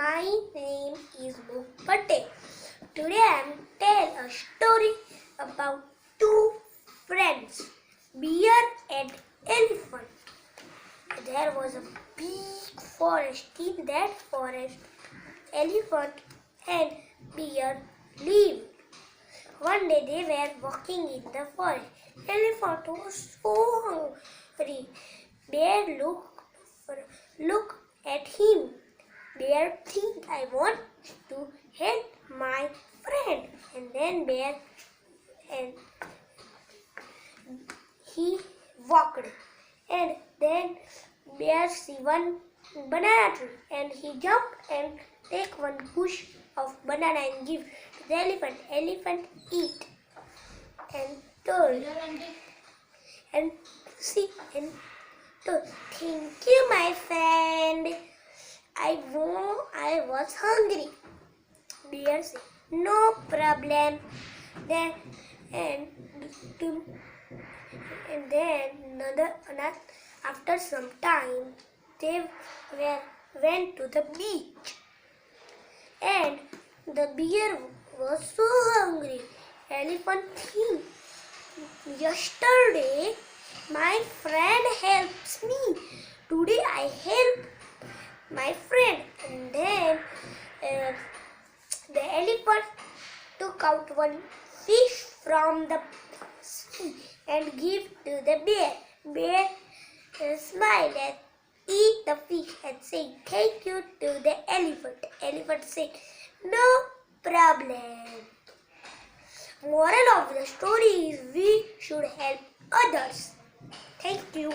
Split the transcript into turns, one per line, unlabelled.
My name is Muk Patel. Today I am tell a story about two friends, bear and elephant. There was a big forest. In that forest, elephant and bear lived. One day they were walking in the forest. Elephant was so hungry. Bear looked at him. Bear think I want to help my friend. And then bear and he walked. And then bear see one banana tree and he jumped and take one bush of banana and give to the elephant. Elephant eat and told and see and told, thank you my friend. I was hungry. Bear said, no problem. Then and to, and then after some time they went to the beach and the bear was so hungry. Elephant think, yesterday my friend helps me. Today I help my friend. And then the elephant took out one fish from the sea and give to the bear. Bear smiled and eat the fish and say thank you to the elephant. Elephant said no problem. Moral of the story is we should help others. Thank you.